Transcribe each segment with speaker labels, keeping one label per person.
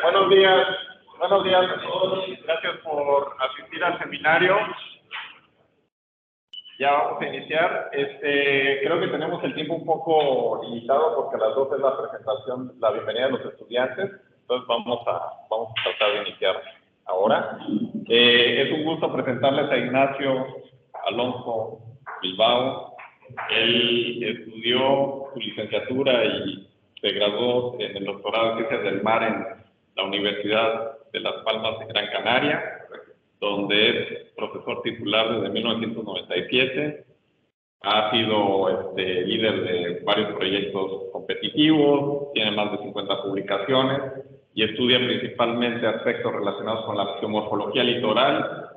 Speaker 1: Buenos días a todos. Gracias por asistir al seminario. Ya vamos a iniciar. Creo que tenemos el tiempo un poco limitado porque a las 12 es la presentación, la bienvenida de los estudiantes. Entonces vamos a tratar de iniciar ahora. Es un gusto presentarles a Ignacio Alonso Bilbao. Él estudió su licenciatura y se graduó en el doctorado en Ciencias del Mar en la Universidad de Las Palmas de Gran Canaria, donde es profesor titular desde 1997. Ha sido líder de varios proyectos competitivos, tiene más de 50 publicaciones y estudia principalmente aspectos relacionados con la geomorfología litoral,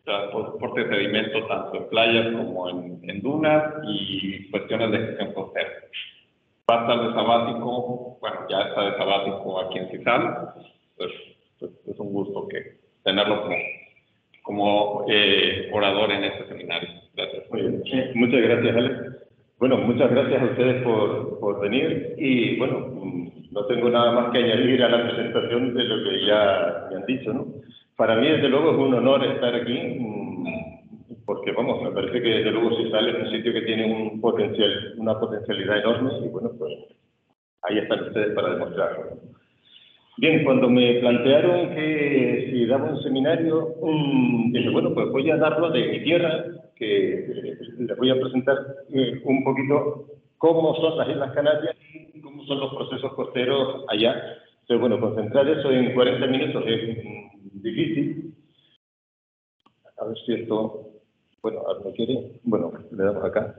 Speaker 1: transporte de sedimento tanto en playas como en dunas y cuestiones de gestión costera. Va a estar de sabático, bueno, ya está de sabático aquí en CISAL, pues es un gusto tenerlo como orador en este seminario. Gracias.
Speaker 2: Muy bien. Muchas gracias, Alex. Bueno, muchas gracias a ustedes por venir y, bueno, no tengo nada más que añadir a la presentación de lo que ya me han dicho, ¿no? Para mí, desde luego, es un honor estar aquí, porque, vamos, me parece que, desde luego, CISAL es un sitio que tiene una potencialidad enorme y, bueno, pues ahí están ustedes para demostrarlo. Bien, cuando me plantearon que si daba un seminario, dije, bueno, pues voy a darlo de mi tierra, que les voy a presentar un poquito cómo son las Islas Canarias y cómo son los procesos costeros allá. Entonces, bueno, concentrar eso en 40 minutos es difícil. A ver si esto, bueno, ahora no quiere. Bueno, le damos acá.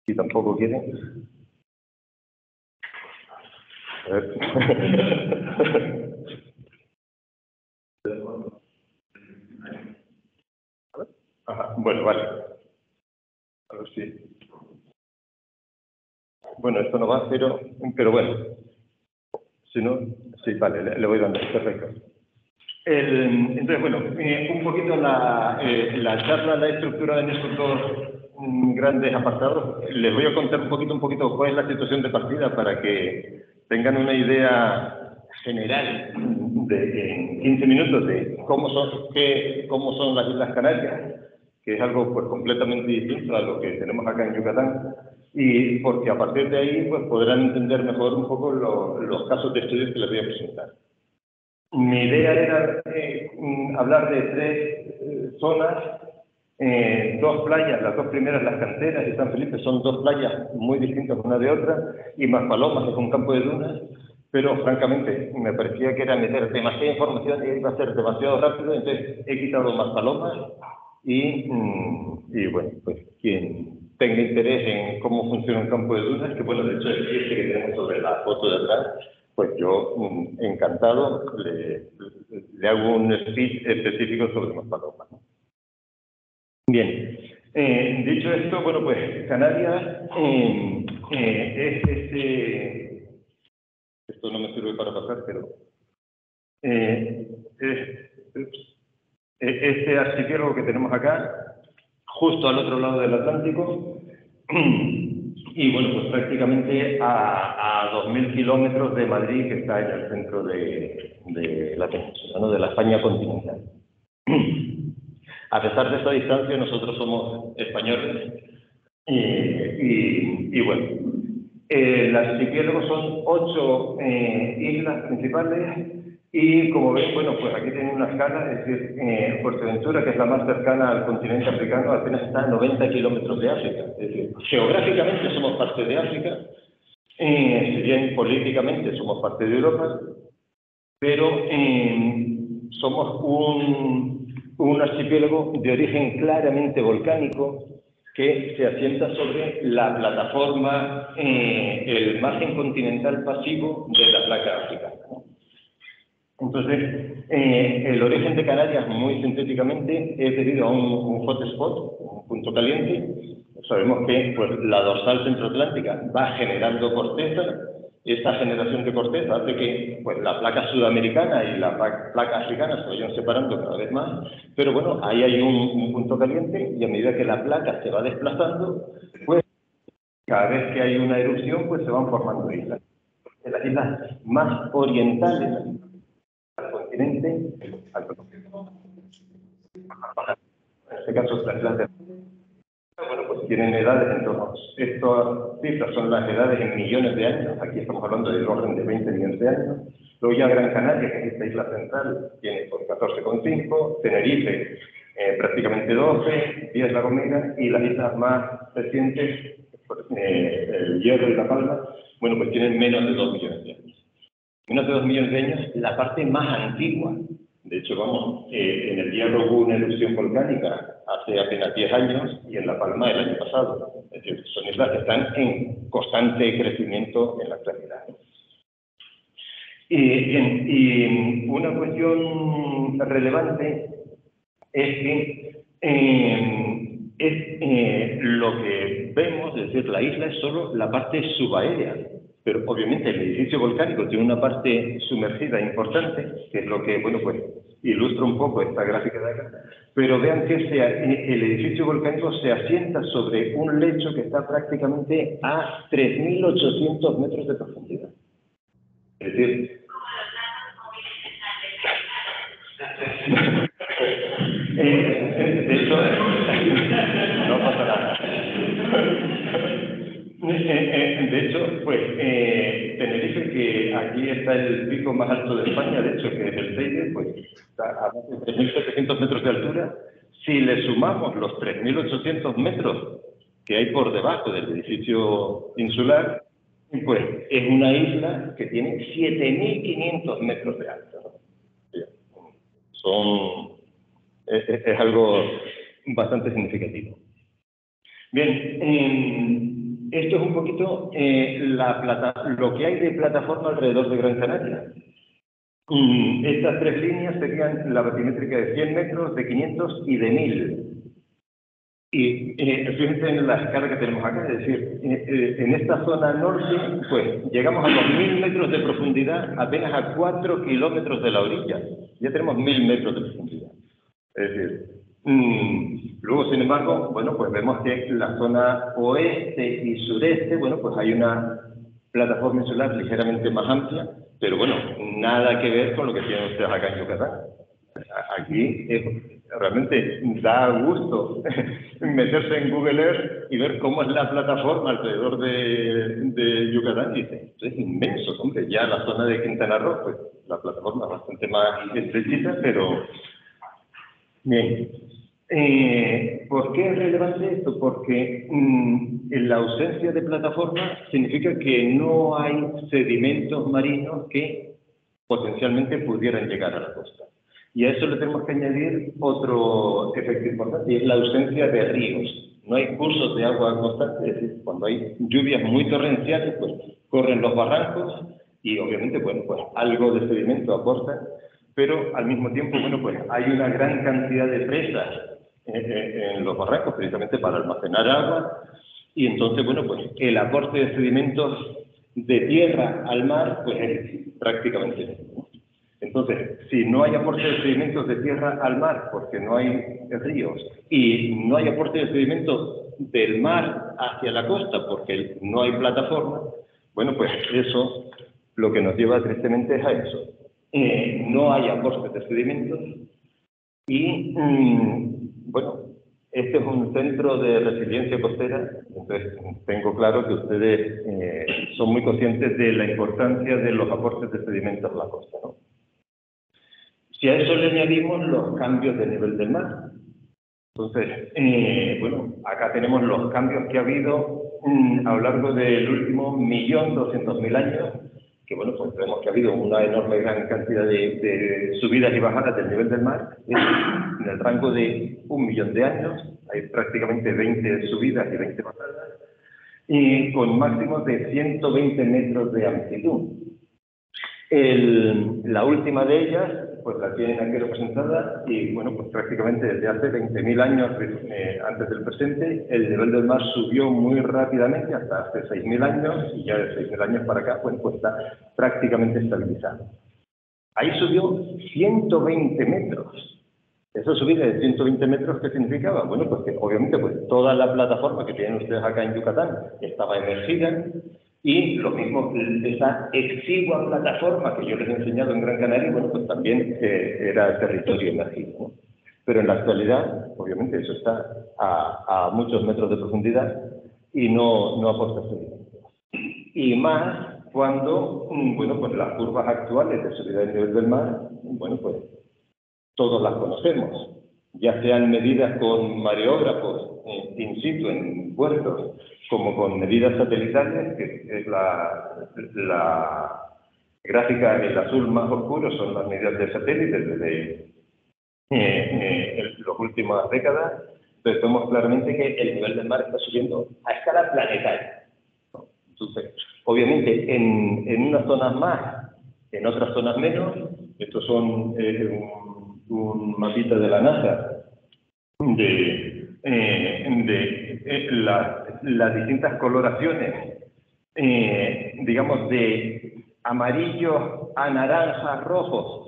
Speaker 2: Si tampoco quiere. A ver. Ajá, bueno, vale. A ver si. Bueno, esto no va, pero bueno. Si no, sí, vale, le voy dando. Perfecto. Entonces, bueno, un poquito la charla, la estructura de nuestros dos grandes apartados. Les voy a contar un poquito cuál es la situación de partida para que tengan una idea general en 15 minutos de cómo son las Islas Canarias, que es algo pues completamente distinto a lo que tenemos acá en Yucatán, y porque a partir de ahí pues podrán entender mejor un poco los casos de estudios que les voy a presentar. Mi idea era hablar de tres zonas, dos playas, las dos primeras, Las Canteras y San Felipe, son dos playas muy distintas una de otra, y Maspalomas, que es un campo de dunas, pero francamente me parecía que era meter demasiada información y iba a ser demasiado rápido, entonces he quitado Maspalomas y bueno, pues quien tenga interés en cómo funciona un campo de dunas, que bueno, de hecho el que tenemos sobre la foto de atrás, pues yo, encantado, le hago un speech específico sobre Maspalomas, ¿no? Bien, dicho esto, bueno, pues Canarias es esto no me sirve para pasar, pero este archipiélago que tenemos acá, justo al otro lado del Atlántico, y bueno, pues prácticamente a 2.000 kilómetros de Madrid, que está en el centro de la península, ¿no? De la España continental. A pesar de esa distancia, nosotros somos españoles y bueno, el archipiélago son 8 islas principales y como ven, bueno, pues aquí tienen una escala, es decir, Fuerteventura, que es la más cercana al continente africano, apenas está a 90 kilómetros de África. Es decir, geográficamente somos parte de África, si bien políticamente somos parte de Europa, pero somos un archipiélago de origen claramente volcánico que se asienta sobre la plataforma, el margen continental pasivo de la placa africana, ¿no? Entonces, el origen de Canarias, muy sintéticamente, es debido a un hotspot, un punto caliente. Sabemos que pues, la dorsal centroatlántica va generando corteza. Esta generación de corteza hace que pues, la placa sudamericana y la placa africana se vayan separando cada vez más, pero bueno, ahí hay un punto caliente y a medida que la placa se va desplazando, pues cada vez que hay una erupción, pues se van formando islas. En las islas más orientales al continente, en este caso las islas de bueno, pues tienen edades en torno. Estas cifras son las edades en millones de años. Aquí estamos hablando del orden de 20 millones de años. Luego ya Gran Canaria, que es esta isla central, tiene por 14,5. Tenerife, prácticamente 12. 10 La Gomera. Y las islas más recientes, el Hierro y La Palma, bueno, pues tienen menos de 2 millones de años. Menos de 2 millones de años, la parte más antigua. De hecho, vamos, en el Hierro hubo una erupción volcánica hace apenas 10 años y en La Palma el año pasado. Es decir, son islas que están en constante crecimiento en la actualidad. Y una cuestión relevante es que lo que vemos, es decir, la isla es solo la parte subaérea. Pero obviamente el edificio volcánico tiene una parte sumergida importante, que es lo que, bueno, pues ilustra un poco esta gráfica de acá. Pero vean que el edificio volcánico se asienta sobre un lecho que está prácticamente a 3.800 metros de profundidad. Es decir, de hecho, no pasa nada. De hecho, pues, Tenerife, que aquí está el pico más alto de España, de hecho, que es el Teide, pues está a más de 3.700 metros de altura. Si le sumamos los 3.800 metros que hay por debajo del edificio insular, pues es una isla que tiene 7.500 metros de alto. Es algo bastante significativo. Bien, esto es un poquito lo que hay de plataforma alrededor de Gran Canaria. Estas tres líneas serían la batimétrica de 100 metros, de 500 y de 1000. Y fíjense en la escala que tenemos acá, es decir, en esta zona norte, pues llegamos a los 1000 metros de profundidad apenas a 4 kilómetros de la orilla. Ya tenemos 1000 metros de profundidad. Es decir, luego, sin embargo, bueno, pues vemos que en la zona oeste y sureste, bueno, pues hay una plataforma insular ligeramente más amplia, pero bueno, nada que ver con lo que tienen ustedes acá en Yucatán. Aquí realmente da gusto meterse en Google Earth y ver cómo es la plataforma alrededor de Yucatán. Y dice, esto es inmenso, hombre, ya la zona de Quintana Roo, pues la plataforma es bastante más estrechita, pero bien. ¿Por qué es relevante esto? Porque la ausencia de plataforma significa que no hay sedimentos marinos que potencialmente pudieran llegar a la costa. Y a eso le tenemos que añadir otro efecto importante, y es la ausencia de ríos. No hay cursos de agua constante, es decir, cuando hay lluvias muy torrenciales, pues corren los barrancos y obviamente, bueno, pues algo de sedimento aportan, pero al mismo tiempo, bueno, pues hay una gran cantidad de presas en los barrancos, precisamente para almacenar agua, y entonces, bueno, pues el aporte de sedimentos de tierra al mar, pues es prácticamente nulo. Entonces, si no hay aporte de sedimentos de tierra al mar, porque no hay ríos, y no hay aporte de sedimentos del mar hacia la costa, porque no hay plataforma, bueno, pues eso lo que nos lleva tristemente es a eso. No hay aporte de sedimentos y, bueno, este es un centro de resiliencia costera, entonces tengo claro que ustedes son muy conscientes de la importancia de los aportes de sedimentos a la costa, ¿no? Si a eso le añadimos los cambios de nivel del mar, entonces, bueno, acá tenemos los cambios que ha habido a lo largo del último 1.200.000 años, que bueno, pues vemos que ha habido una enorme gran cantidad de subidas y bajadas del nivel del mar, en el rango de 1 millón de años, hay prácticamente 20 subidas y 20 bajadas, y con máximos de 120 metros de amplitud. La última de ellas, pues la tienen aquí representada y, bueno, pues prácticamente desde hace 20.000 años antes del presente, el nivel del mar subió muy rápidamente hasta hace 6.000 años y ya de 6.000 años para acá, pues está prácticamente estabilizado. Ahí subió 120 metros. Esa subida de 120 metros, ¿qué significaba? Bueno, pues que obviamente pues, toda la plataforma que tienen ustedes acá en Yucatán estaba emergida y lo mismo, esa exigua plataforma que yo les he enseñado en Gran Canaria, bueno, pues también era territorio emergido, ¿no? Pero en la actualidad, obviamente, eso está a muchos metros de profundidad y no aporta subida. Y más cuando, bueno, pues las curvas actuales de subida del nivel del mar, bueno, pues todos las conocemos, ya sean medidas con mareógrafos in situ en puertos, como con medidas satelitales, que es la gráfica, el azul más oscuro son las medidas de satélite desde las últimas décadas. Entonces vemos claramente que el nivel del mar está subiendo a escala planetaria. Entonces, obviamente, en unas zonas más, en otras zonas menos. Estos son un mapita de la NASA de las distintas coloraciones, digamos, de amarillos a naranjas, rojos,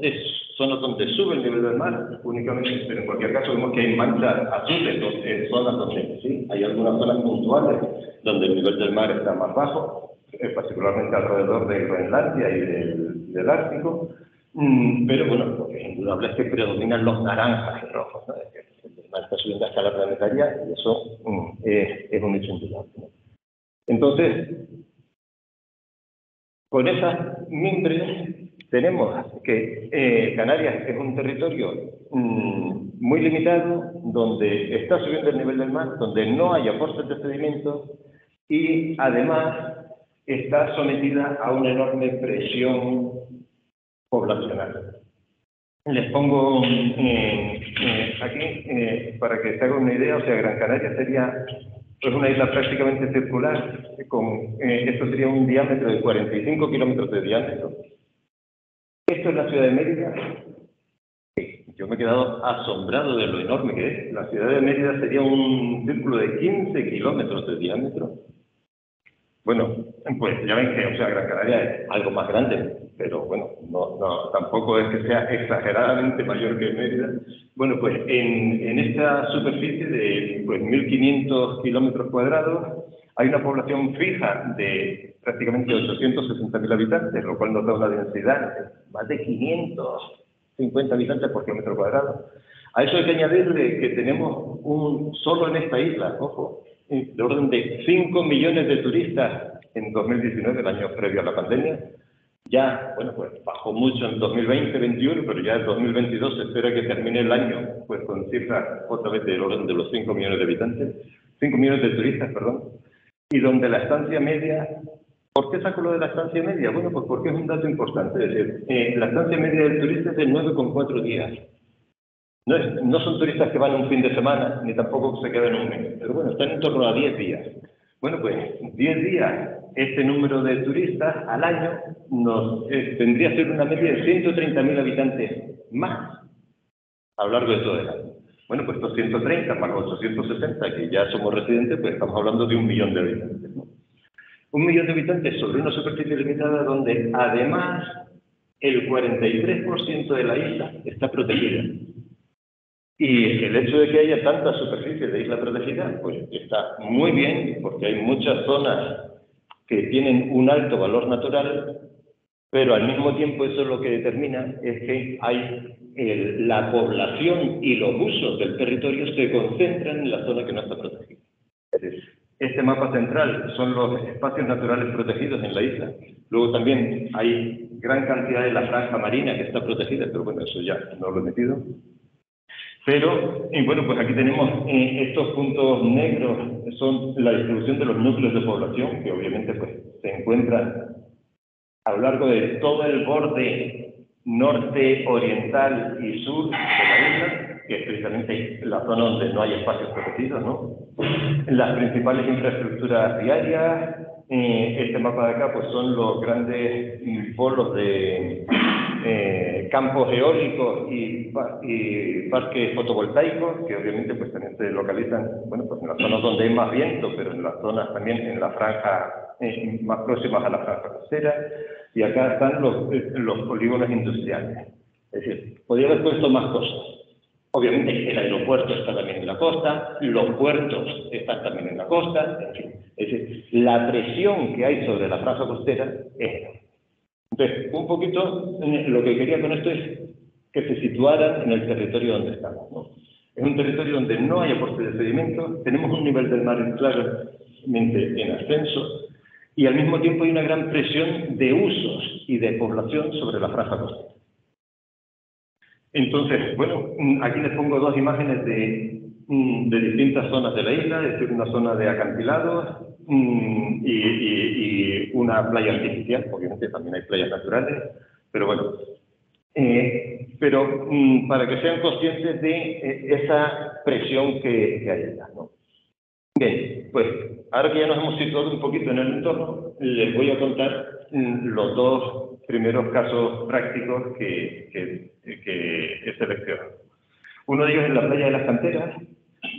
Speaker 2: son los donde sube el nivel del mar únicamente, pero en cualquier caso vemos que hay manchas azules en zonas donde sí, hay algunas zonas puntuales donde el nivel del mar está más bajo, particularmente alrededor de Groenlandia y del Ártico, pero bueno, lo que es indudable es que predominan los naranjas y rojos, ¿no? El mar está subiendo a escala planetaria y eso es un hecho indudable, ¿no? Entonces, con esas mimbres tenemos que Canarias es un territorio muy limitado, donde está subiendo el nivel del mar, donde no hay aportes de sedimentos y además está sometida a una enorme presión poblacional. Les pongo aquí, para que se haga una idea, o sea, Gran Canaria sería pues, una isla prácticamente circular, esto sería un diámetro de 45 kilómetros de diámetro. Esto es la ciudad de Mérida. Yo me he quedado asombrado de lo enorme que es. La ciudad de Mérida sería un círculo de 15 kilómetros de diámetro. Bueno, pues ya ven que, o sea, Gran Canaria es algo más grande, pero bueno, no, tampoco es que sea exageradamente mayor que Mérida. Bueno, pues en esta superficie de pues, 1.500 kilómetros cuadrados hay una población fija de prácticamente 860.000 habitantes, lo cual nos da una densidad de más de 550 habitantes por kilómetro cuadrado. A eso hay que añadirle que tenemos solo en esta isla, ojo, de orden de 5 millones de turistas en 2019, el año previo a la pandemia. Ya, bueno, pues bajó mucho en 2020-21, pero ya en 2022 se espera que termine el año pues con cifras otra vez del orden de los 5 millones de habitantes, 5 millones de turistas, perdón, y donde la estancia media, ¿por qué saco lo de la estancia media? Bueno, pues porque es un dato importante, es decir, la estancia media del turista es de 9,4 días. No son turistas que van un fin de semana, ni tampoco se quedan un mes, pero bueno, están en torno a 10 días. Bueno, pues 10 días, este número de turistas al año tendría que ser una media de 130.000 habitantes más a lo largo de todo el año. Bueno, pues estos 130 más los 860 que ya somos residentes, pues estamos hablando de 1 millón de habitantes, ¿no? 1 millón de habitantes sobre una superficie limitada donde además el 43% de la isla está protegida. Y el hecho de que haya tanta superficie de isla protegida, pues está muy bien, porque hay muchas zonas que tienen un alto valor natural, pero al mismo tiempo eso lo que determina es que la población y los usos del territorio se concentran en la zona que no está protegida. Es decir, este mapa central son los espacios naturales protegidos en la isla. Luego también hay gran cantidad de la franja marina que está protegida, pero bueno, eso ya no lo he metido. Pero, bueno, pues aquí tenemos estos puntos negros, son la distribución de los núcleos de población, que obviamente pues, se encuentran a lo largo de todo el borde norte, oriental y sur de la isla, que es precisamente la zona donde no hay espacios protegidos, ¿no? Las principales infraestructuras viarias, este mapa de acá pues son los grandes polos de campos eólicos y parques fotovoltaicos, que obviamente pues también se localizan, bueno, pues en las zonas donde hay más viento, pero en las zonas también en la franja más próximas a la franja costera, y acá están los polígonos industriales. Es decir, podría haber puesto más cosas, Obviamente el aeropuerto está también en la costa, los puertos están también en la costa, en fin. Es decir, la presión que hay sobre la franja costera es enorme. Entonces, un poquito lo que quería con esto es que se situaran en el territorio donde estamos, ¿no? Es un territorio donde no hay aporte de sedimentos, tenemos un nivel del mar claramente en ascenso y al mismo tiempo hay una gran presión de usos y de población sobre la franja costera. Entonces, bueno, aquí les pongo dos imágenes de distintas zonas de la isla, es decir, una zona de acantilados y una playa artificial, obviamente también hay playas naturales, pero bueno. Pero para que sean conscientes de esa presión que hay allá, ¿no? Bien, pues ahora que ya nos hemos situado un poquito en el entorno, les voy a contar los dos primeros casos prácticos que he seleccionado. Uno de ellos es la playa de las Canteras,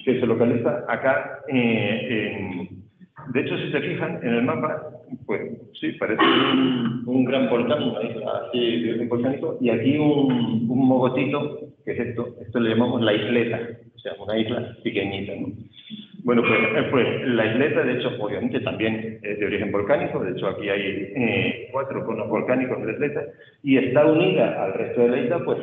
Speaker 2: que se localiza acá. De hecho, si se fijan en el mapa, pues sí, parece un gran volcán, una isla así de origen volcánico, y aquí un mogotito, que es esto le llamamos la isleta, o sea, una isla pequeñita, ¿no? Bueno, pues la isleta, de hecho, obviamente también es de origen volcánico, de hecho aquí hay 4 conos volcánicos de la isleta, y está unida al resto de la isla, pues,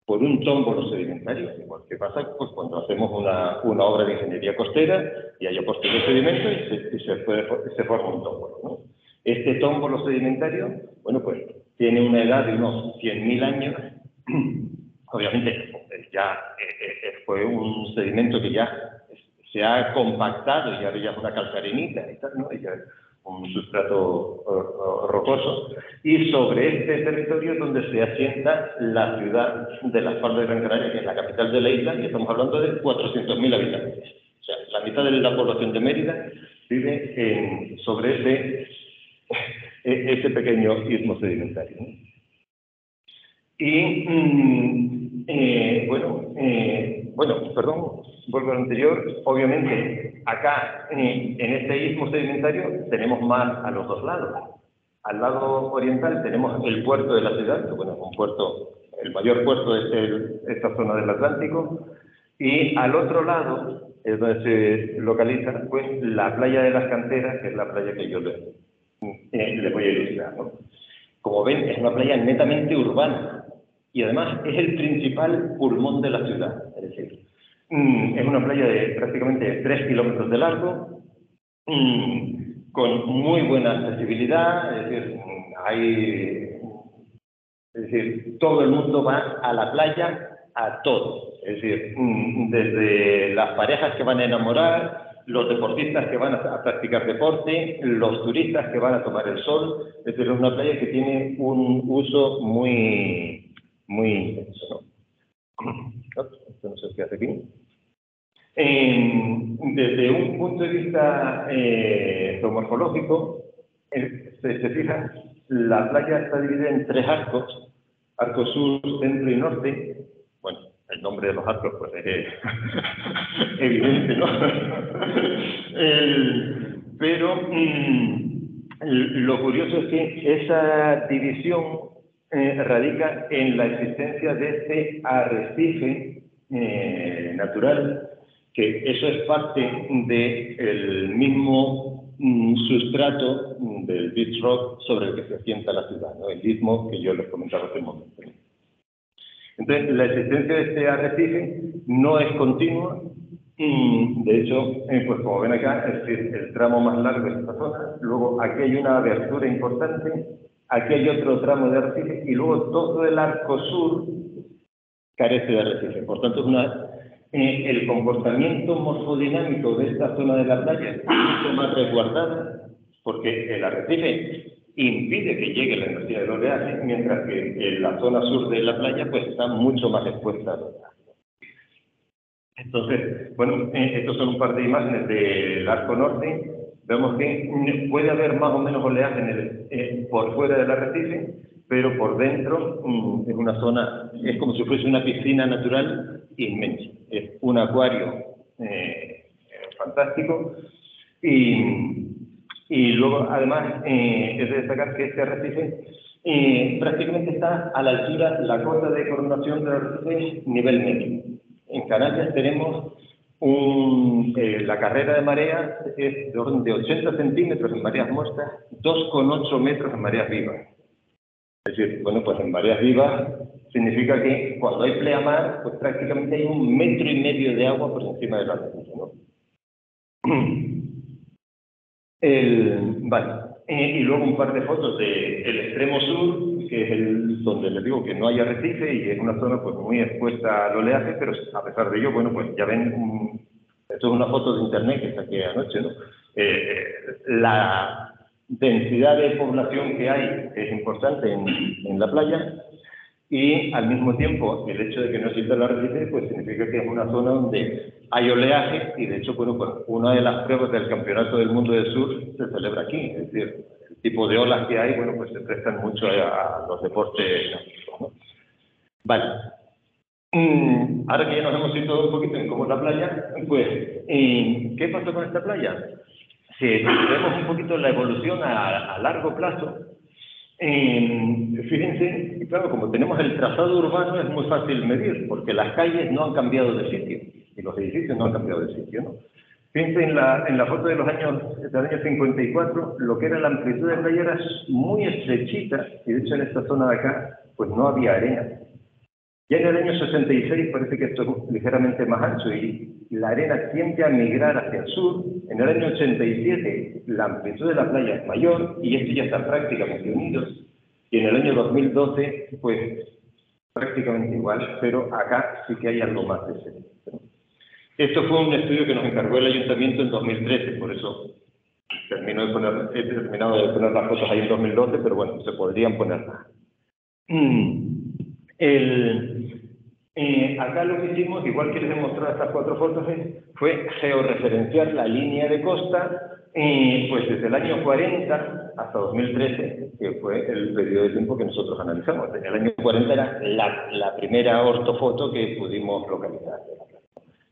Speaker 2: por un tómbolo sedimentario. Igual que pasa pues, cuando hacemos una obra de ingeniería costera y hay aporte de sedimento y se forma un tómbolo, ¿no? Este tómbolo sedimentario, bueno, pues tiene una edad de unos 100.000 años. Obviamente, ya fue un sedimento que ya se ha compactado y ahora ya es una calcarenita y tal, ¿no? Y ya es un sustrato rocoso, y sobre este territorio es donde se asienta la ciudad de Las Palmas de Gran Canaria, que es la capital de la isla, y estamos hablando de 400.000 habitantes. O sea, la mitad de la población de Mérida vive sobre ese pequeño istmo sedimentario, ¿no? Y, perdón, vuelvo al anterior. Obviamente, acá, en este istmo sedimentario, tenemos mar a los dos lados. Al lado oriental tenemos el puerto de la ciudad, que bueno, es un puerto, el mayor puerto de esta zona del Atlántico, y al otro lado es donde se localiza pues, la playa de las Canteras, que es la playa que yo les voy a ilustrar, ¿no? Como ven, es una playa netamente urbana y además es el principal pulmón de la ciudad. Es decir, es una playa de prácticamente 3 kilómetros de largo, con muy buena accesibilidad, es decir, todo el mundo va a la playa a todo. Es decir, desde las parejas que van a enamorar, los deportistas que van a practicar deporte, los turistas que van a tomar el sol. Es decir, es una playa que tiene un uso muy intenso, ¿no? Esto no sé qué hace aquí. Desde un punto de vista geomorfológico, se fija, la playa está dividida en 3 arcos, arco sur, centro y norte. Bueno, el nombre de los arcos pues es evidente, ¿no? Pero lo curioso es que esa división radica en la existencia de este arrecife natural, que eso es parte del mismo sustrato del beach rock sobre el que se asienta la ciudad, ¿no? El istmo que yo les comentaba hace un momento. Entonces, la existencia de este arrecife no es continua. De hecho, pues como ven acá, es decir, el tramo más largo es esta zona. Luego, aquí hay una abertura importante. Aquí hay otro tramo de arrecife. Y luego, todo el arco sur carece de arrecife. Por tanto, el comportamiento morfodinámico de esta zona de la playa es mucho más resguardada, porque el arrecife impide que llegue la energía del oleaje, mientras que en la zona sur de la playa pues está mucho más expuesta al oleaje. Entonces, bueno, estos son un par de imágenes del arco norte. Vemos que puede haber más o menos oleaje por fuera del arrecife, pero por dentro es una zona, es como si fuese una piscina natural inmensa. Es un acuario fantástico. Y luego, además, es de destacar que este arrecife prácticamente está a la altura, la cota de coronación del arrecife es nivel medio. en Canarias tenemos la carrera de mareas es de orden de 80 centímetros en mareas muertas, 2,8 metros en mareas vivas. Es decir, bueno, pues en mareas vivas significa que cuando hay pleamar, pues prácticamente hay 1,5 metros de agua por encima de la arena, ¿no? Vale. Y luego un par de fotos del extremo sur, que es donde les digo que no hay arrecife y es una zona pues muy expuesta al oleaje, pero a pesar de ello, bueno, pues ya ven, esto es una foto de internet que saqué anoche, ¿no? La densidad de población que hay es importante en la playa y al mismo tiempo el hecho de que no exista el arrecife pues significa que es una zona donde hay oleaje y de hecho bueno, pues una de las pruebas del Campeonato del Mundo del Surf se celebra aquí, es decir, el tipo de olas que hay, bueno, pues se prestan mucho a los deportes náuticos, ¿no? Vale. Ahora que ya nos hemos situado un poquito en cómo es la playa, pues, ¿qué pasó con esta playa? Si vemos un poquito la evolución a largo plazo, fíjense, claro, como tenemos el trazado urbano es muy fácil medir, porque las calles no han cambiado de sitio y los edificios no han cambiado de sitio, ¿no? Fíjense en la foto del año 54, lo que era la amplitud de playa era muy estrechita y de hecho en esta zona de acá pues no había arena. Ya en el año 66 parece que esto es ligeramente más ancho y la arena tiende a migrar hacia el sur. En el año 87 la amplitud de la playa es mayor y esto ya está prácticamente unidos. Y en el año 2012 pues prácticamente igual, pero acá sí que hay algo más de ese. Esto fue un estudio que nos encargó el ayuntamiento en 2013, por eso he terminado de poner las fotos ahí en 2012, pero bueno, se podrían poner más. Acá lo que hicimos, igual que les he mostrado estas 4 fotos, fue georreferenciar la línea de costa, pues desde el año 40 hasta 2013, que fue el periodo de tiempo que nosotros analizamos. El año 40 era la primera ortofoto que pudimos localizar.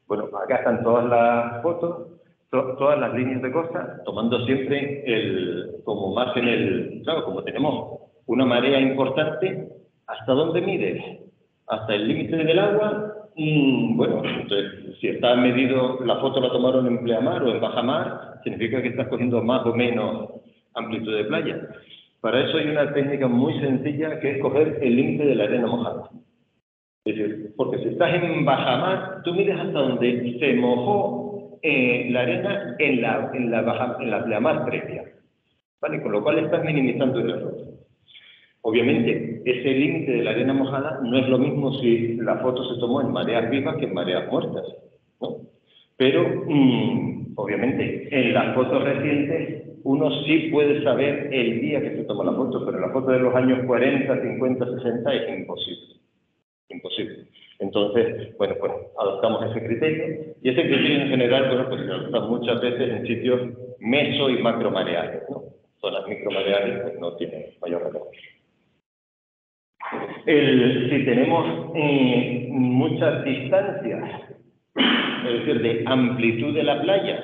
Speaker 2: Bueno, acá están todas las fotos, todas las líneas de costa, tomando siempre como más claro, como tenemos una marea importante, ¿hasta dónde mides? Hasta el límite del agua. Bueno, entonces, si está medido, la foto la tomaron en pleamar o en bajamar, significa que estás cogiendo más o menos amplitud de playa. Para eso hay una técnica muy sencilla que es coger el límite de la arena mojada. Es decir, porque si estás en bajamar, tú mides hasta donde se mojó la arena en la pleamar previa, ¿vale? Con lo cual estás minimizando el error. Obviamente, ese límite de la arena mojada no es lo mismo si la foto se tomó en mareas vivas que en mareas muertas, ¿no? Pero, obviamente, en las fotos recientes, uno sí puede saber el día que se tomó la foto, pero en la foto de los años 40, 50, 60 es imposible. Imposible. Entonces, bueno, pues adoptamos ese criterio, y ese criterio en general, bueno, pues se adopta muchas veces en sitios meso y macromareales, ¿no? Zonas micromareales pues no tienen mayor relevancia. Si tenemos muchas distancias, es decir, de amplitud de la playa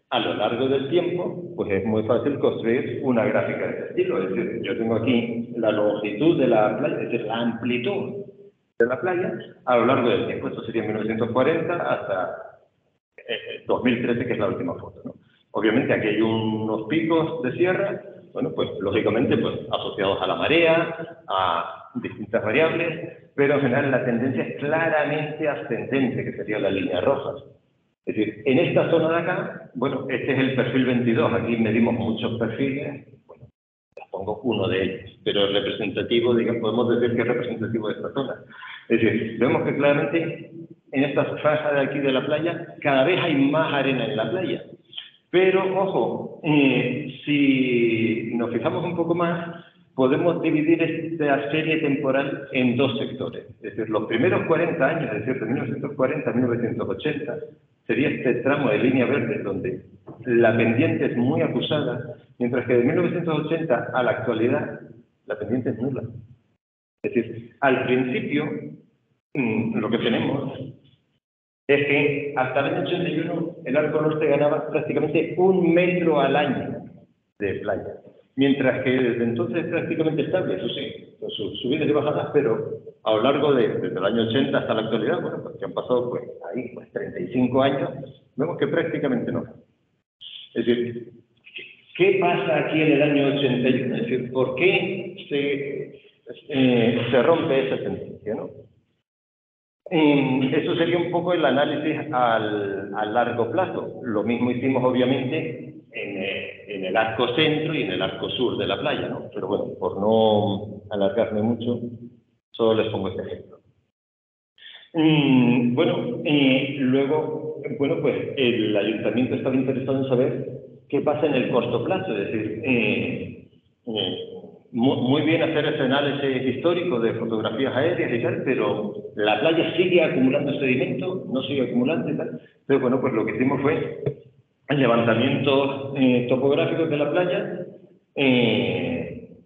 Speaker 2: a lo largo del tiempo, pues es muy fácil construir una gráfica de este estilo. Es decir, yo tengo aquí la longitud de la playa, es decir, la amplitud de la playa a lo largo del tiempo. Esto sería 1940 hasta 2013, que es la última foto, ¿no? Obviamente aquí hay unos picos de sierra, bueno, pues lógicamente pues asociados a la marea, a distintas variables, pero en general la tendencia es claramente ascendente, que sería la línea roja. Es decir, en esta zona de acá, bueno, este es el perfil 22, aquí medimos muchos perfiles, bueno, les pongo uno de ellos, pero es representativo, digamos, podemos decir que es representativo de esta zona. Es decir, vemos que claramente en esta franja de aquí de la playa, cada vez hay más arena en la playa. Pero, ojo, si nos fijamos un poco más, podemos dividir esta serie temporal en 2 sectores. Es decir, los primeros 40 años, es decir, de 1940 a 1980, sería este tramo de línea verde donde la pendiente es muy acusada, mientras que de 1980 a la actualidad la pendiente es nula. Es decir, al principio, lo que tenemos es que hasta el año 81 el arco norte ganaba prácticamente 1 metro al año de playa, mientras que desde entonces es prácticamente estable, eso sí, con sus subidas y bajadas, pero a lo largo desde el año 80 hasta la actualidad, bueno, pues que han pasado pues ahí, pues 35 años, vemos que prácticamente no. Es decir, ¿qué pasa aquí en el año 81? Es decir, ¿por qué se rompe esa tendencia, ¿no? Eso sería un poco el análisis a largo plazo. Lo mismo hicimos, obviamente, en el arco centro y en el arco sur de la playa, ¿no? Pero bueno, por no alargarme mucho, solo les pongo este ejemplo. Luego, bueno, pues el ayuntamiento estaba interesado en saber qué pasa en el corto plazo, es decir, muy bien hacer ese análisis histórico de fotografías aéreas y tal, pero la playa sigue acumulando sedimento, no sigue acumulando y tal. Entonces, bueno, pues lo que hicimos fue el levantamiento topográfico de la playa.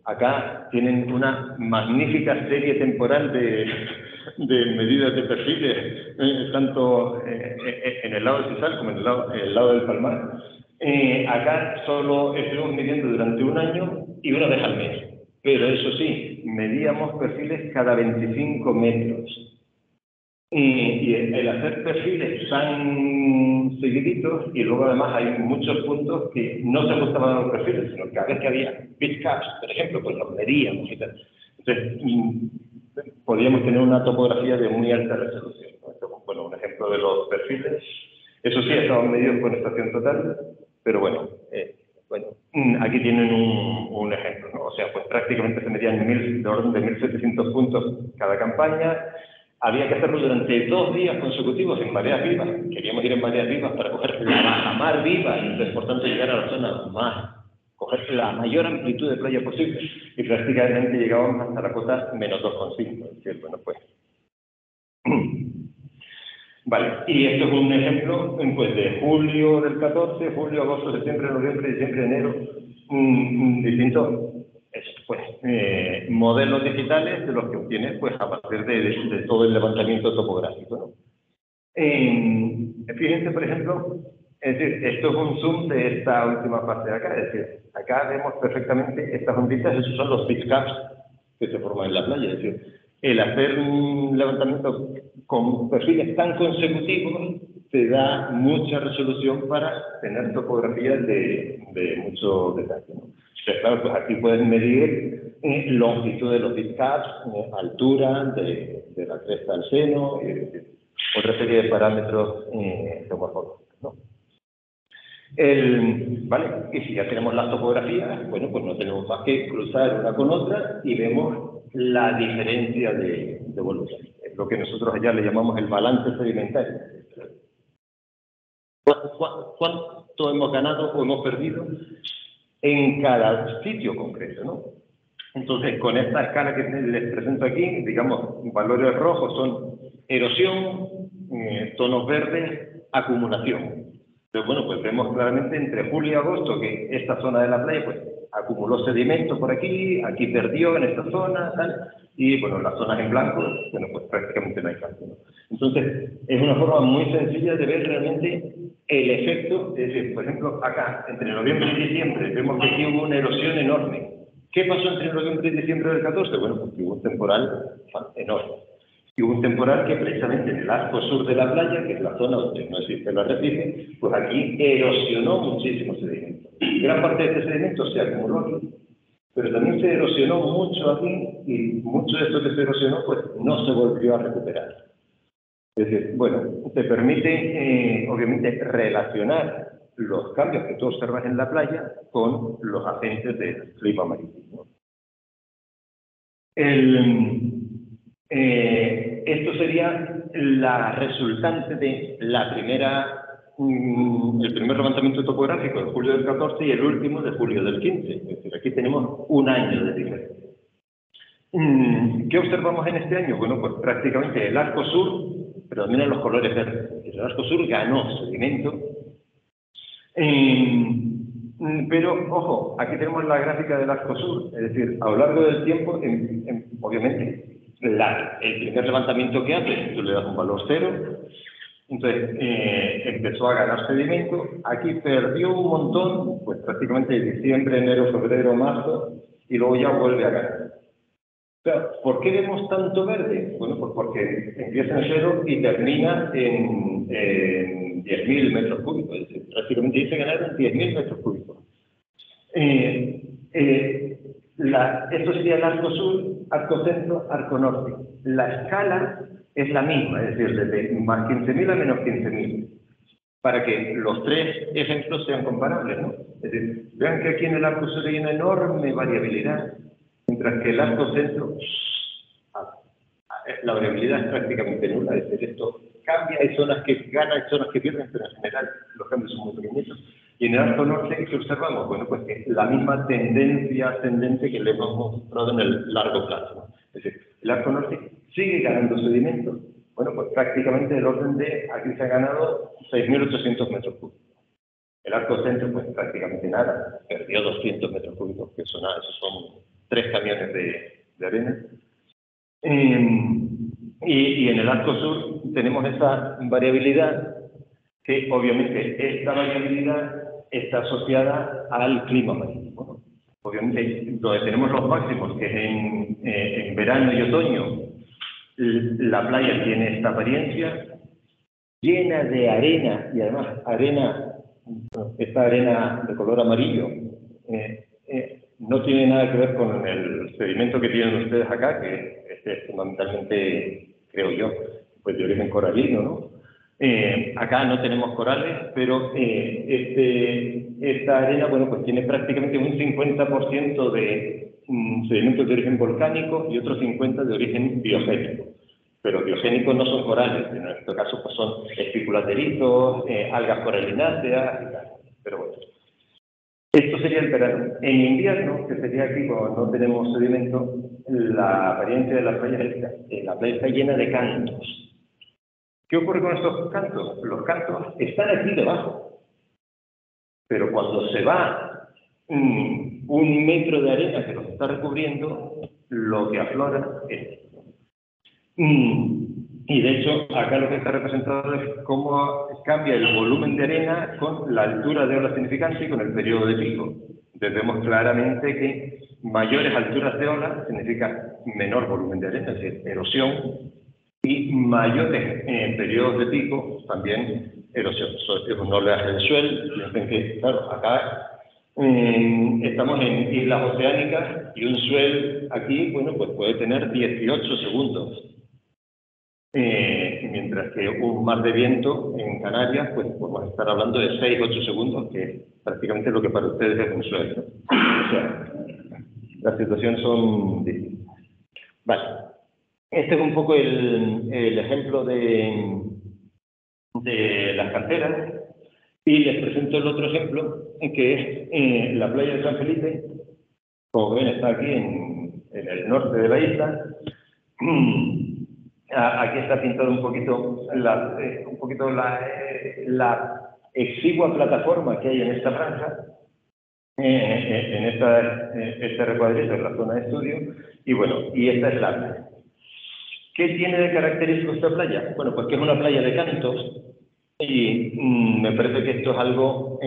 Speaker 2: Acá tienen una magnífica serie temporal de medidas de perfiles, tanto en el lado de Sisal como en el lado del Palmar. Acá solo estuvimos midiendo durante un año y una vez al mes. Pero eso sí, medíamos perfiles cada 25 metros. Y el hacer perfiles tan seguiditos, y luego además hay muchos puntos que no se ajustaban a los perfiles, sino que cada vez que había pitch caps, por ejemplo, pues los medíamos y tal. Entonces, podíamos tener una topografía de muy alta resolución. Bueno, un ejemplo de los perfiles. Eso sí, estaban medidos con estación total, pero bueno, aquí tienen un ejemplo, ¿no? O sea, pues prácticamente se medían de orden de 1.700 puntos cada campaña. Había que hacerlo durante 2 días consecutivos en mareas vivas. Queríamos ir en mareas vivas para coger la bajamar viva y es importante llegar a la zona más, coger la mayor amplitud de playa posible. Y prácticamente llegábamos hasta la cota menos 2,5. Es decir, bueno, pues. Vale, y esto es un ejemplo pues, de julio del 14, julio, agosto, septiembre, noviembre, diciembre, enero, distintos pues, modelos digitales de los que obtienes pues, a partir de todo el levantamiento topográfico, ¿no? Fíjense, por ejemplo, es decir, esto es un zoom de esta última parte de acá, es decir, acá vemos perfectamente estas onditas, esos son los pitch caps que se forman en la playa, es decir, el hacer un levantamiento con perfiles tan consecutivos te da mucha resolución para tener topografías de mucho detalle, ¿no? Entonces, claro, pues aquí puedes medir longitud de los pitch caps, altura de la cresta al seno, otra serie de parámetros geomorfológicos, ¿no? ¿Vale? Y si ya tenemos las topografías, bueno, pues no tenemos más que cruzar una con otra y vemos la diferencia de volumen. Es lo que nosotros allá le llamamos el balance sedimentario. ¿Cuánto hemos ganado o hemos perdido en cada sitio concreto, ¿no? Entonces, con esta escala que les presento aquí, digamos, valores rojos son erosión, tonos verdes, acumulación. Entonces, bueno, pues vemos claramente entre julio y agosto que esta zona de la playa, pues, acumuló sedimento por aquí perdió en esta zona, tal, y, bueno, las zonas en blanco, bueno, pues prácticamente no hay cambio, ¿no? Entonces, es una forma muy sencilla de ver realmente el efecto, es decir, por ejemplo, acá, entre noviembre y diciembre, vemos que aquí hubo una erosión enorme. ¿Qué pasó entre noviembre y diciembre del 14? Bueno, pues hubo un temporal enorme. Y hubo un temporal que precisamente en el arco sur de la playa, que es la zona donde no existe el arrecife, pues aquí erosionó muchísimo sedimento. Gran parte de este sedimento se acumuló aquí, pero también se erosionó mucho aquí y mucho de esto que se erosionó pues no se volvió a recuperar. Es decir, bueno, te permite obviamente relacionar los cambios que tú observas en la playa con los agentes del clima marítimo. Esto sería la resultante de la el primer levantamiento topográfico de julio del 14 y el último de julio del 15. Es decir, aquí tenemos un año de diferencia. ¿Qué observamos en este año? Bueno, pues prácticamente el arco sur predominan los colores verdes. El arco sur ganó sedimento. Pero, ojo, aquí tenemos la gráfica del arco sur. Es decir, a lo largo del tiempo, obviamente, el primer levantamiento que hace, tú le das un valor 0, entonces empezó a ganar sedimento, aquí perdió un montón, pues prácticamente diciembre, enero, febrero, marzo, y luego ya vuelve a ganar. Pero, ¿por qué vemos tanto verde? Bueno, pues porque empieza en 0 y termina en 10.000 metros cúbicos, es decir, prácticamente ahí se ganaron 10.000 metros cúbicos. Esto sería el arco sur, arco centro, arco norte. La escala es la misma, es decir, desde más 15.000 a menos 15.000, para que los tres ejemplos sean comparables, ¿no? Es decir, vean que aquí en el arco sur hay una enorme variabilidad, mientras que el arco centro, la variabilidad es prácticamente nula, es decir, esto cambia, hay zonas que ganan, hay zonas que pierden, pero en general los cambios son muy pequeñitos. Y en el arco norte, ¿qué observamos? Bueno, pues que la misma tendencia ascendente que le hemos mostrado en el largo plazo, ¿no? Es decir, el arco norte sigue ganando sedimento. Bueno, pues prácticamente el orden de, aquí se ha ganado 6.800 metros cúbicos. El arco centro, pues prácticamente nada, perdió 200 metros cúbicos, que eso nada, esos son 3 camiones de arena. Y en el arco sur tenemos esa variabilidad, que obviamente esta variabilidad está asociada al clima marítimo, ¿no? Obviamente, donde tenemos los máximos, que es en verano y otoño, la playa tiene esta apariencia llena de arena, y además esta arena de color amarillo, no tiene nada que ver con el sedimento que tienen ustedes acá, que es fundamentalmente, creo yo, pues de origen coralino, ¿no? Acá no tenemos corales, pero esta arena, bueno, pues tiene prácticamente un 50% de sedimentos de origen volcánico y otro 50% de origen biogénico. Pero biogénicos no son corales, en este caso pues son especulatéritos, algas coralináceas y tal. Pero bueno, esto sería el verano. En invierno, que sería aquí cuando no tenemos sedimento, la apariencia de la playa está llena de cantos. ¿Qué ocurre con estos cantos? Los cantos están aquí debajo, pero cuando se va un metro de arena que los está recubriendo, lo que aflora es esto. Y de hecho, acá lo que está representado es cómo cambia el volumen de arena con la altura de ola significante y con el periodo de pico. Entonces vemos claramente que mayores alturas de ola significa menor volumen de arena, es decir, erosión, y mayores periodos de pico, también erosión. Eso es un oleaje de swell. Piensen que, claro, acá estamos en islas oceánicas y un swell aquí, bueno, pues puede tener 18 segundos. Mientras que un mar de viento en Canarias, pues podemos estar hablando de 6-8 segundos, que es prácticamente lo que para ustedes es un swell, ¿no? O sea, las situaciones son distintas. Vale. Este es un poco el ejemplo de las canteras, y les presento el otro ejemplo, que es la playa de San Felipe. Como ven, está aquí en el norte de la isla. Aquí está pintado un poquito la exigua plataforma que hay en esta franja, en este recuadrito en la zona de estudio, y bueno, y esta es la playa. ¿Qué tiene de característico esta playa? Bueno, pues que es una playa de cantos, y me parece que esto es algo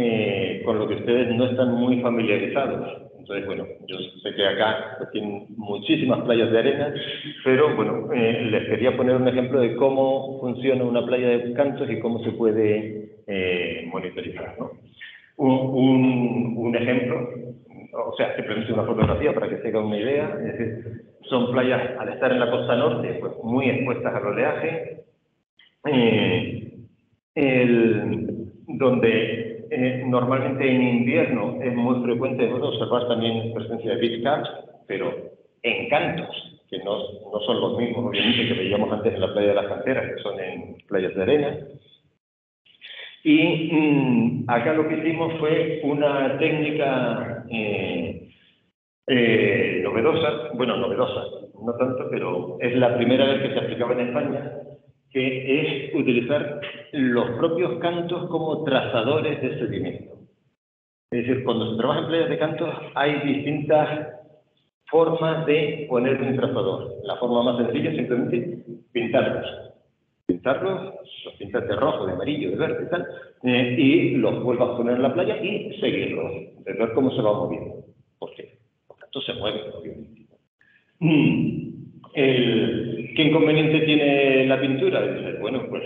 Speaker 2: con lo que ustedes no están muy familiarizados. Entonces, bueno, yo sé que acá pues, tienen muchísimas playas de arena, pero bueno, les quería poner un ejemplo de cómo funciona una playa de cantos y cómo se puede monitorizar, ¿no? Un ejemplo, o sea, simplemente una fotografía para que se hagan una idea, es decir, son playas, al estar en la costa norte, pues muy expuestas al oleaje, donde normalmente en invierno es muy frecuente observar también presencia de beach crabs, pero en cantos, que no son los mismos, obviamente, que veíamos antes en la playa de las canteras, que son en playas de arena. Y acá lo que hicimos fue una técnica novedosa, no tanto, pero es la primera vez que se aplicaba en España, que es utilizar los propios cantos como trazadores de sedimento. Es decir, cuando se trabaja en playas de cantos hay distintas formas de poner un trazador. La forma más sencilla es simplemente pintarlos. Los pintas de rojo, de amarillo, de verde y tal, y los vuelvas a poner en la playa y seguirlos, de ver cómo se va moviendo. ¿Por qué? Porque esto se mueve, obviamente. ¿Qué inconveniente tiene la pintura? Bueno, pues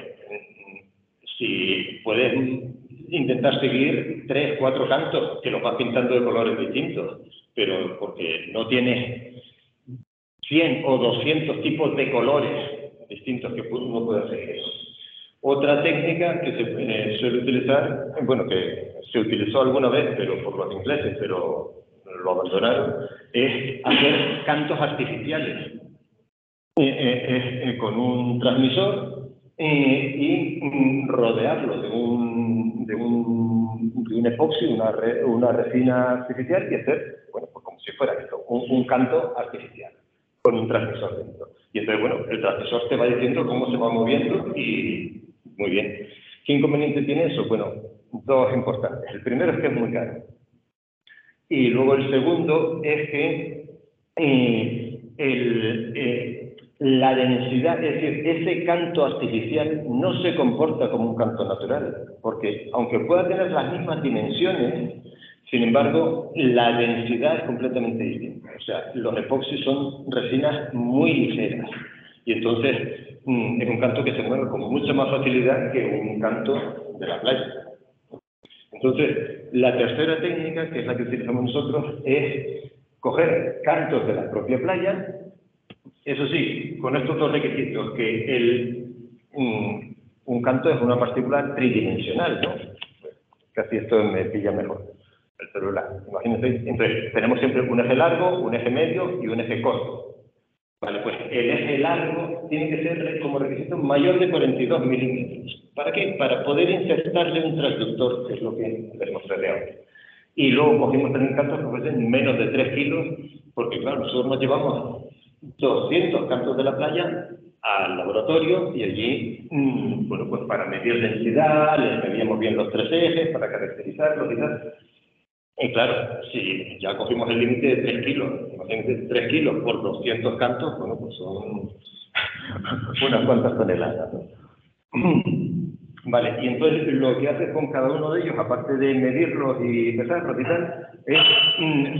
Speaker 2: si puedes intentar seguir 3, 4 cantos que los vas pintando de colores distintos, pero porque no tienes 100 o 200 tipos de colores distintos que uno puede seguir. Otra técnica que se suele utilizar, bueno, que se utilizó alguna vez, pero por los ingleses, pero lo abandonaron, es hacer cantos artificiales con un transmisor y rodearlo de un epoxi, una resina artificial y hacer, bueno, pues como si fuera esto, un canto artificial con un transmisor dentro. Y entonces, bueno, el transmisor te va diciendo cómo se va moviendo y muy bien. ¿Qué inconveniente tiene eso? Bueno, dos importantes. El primero es que es muy caro. Y luego el segundo es que la densidad, es decir, ese canto artificial no se comporta como un canto natural, porque aunque pueda tener las mismas dimensiones, sin embargo, la densidad es completamente distinta. O sea, los epoxis son resinas muy ligeras y entonces es un canto que se mueve con mucha más facilidad que un canto de la playa. Entonces, la tercera técnica, que es la que utilizamos nosotros, es coger cantos de la propia playa, eso sí, con estos dos requisitos, que un canto es una partícula tridimensional, ¿no? Casi esto me pilla mejor, el celular, imagínense. Entonces, tenemos siempre un eje largo, un eje medio y un eje corto. Vale, pues el eje largo tiene que ser como requisito mayor de 42 milímetros. ¿Para qué? Para poder insertarle un transductor, que es lo que les mostraré ahora. Y luego cogimos también cantos que fuesen menos de 3 kilos, porque claro, nosotros nos llevamos 200 cantos de la playa al laboratorio y allí, bueno, pues para medir densidad, les medíamos bien los 3 ejes, para caracterizarlos y tal. Y claro, si ya cogimos el límite de 3 kilos, imagínate 3 kilos por 200 cantos, bueno, pues son unas cuantas toneladas, ¿no? Vale, y entonces lo que hace con cada uno de ellos, aparte de medirlos y pesarlos y tal, es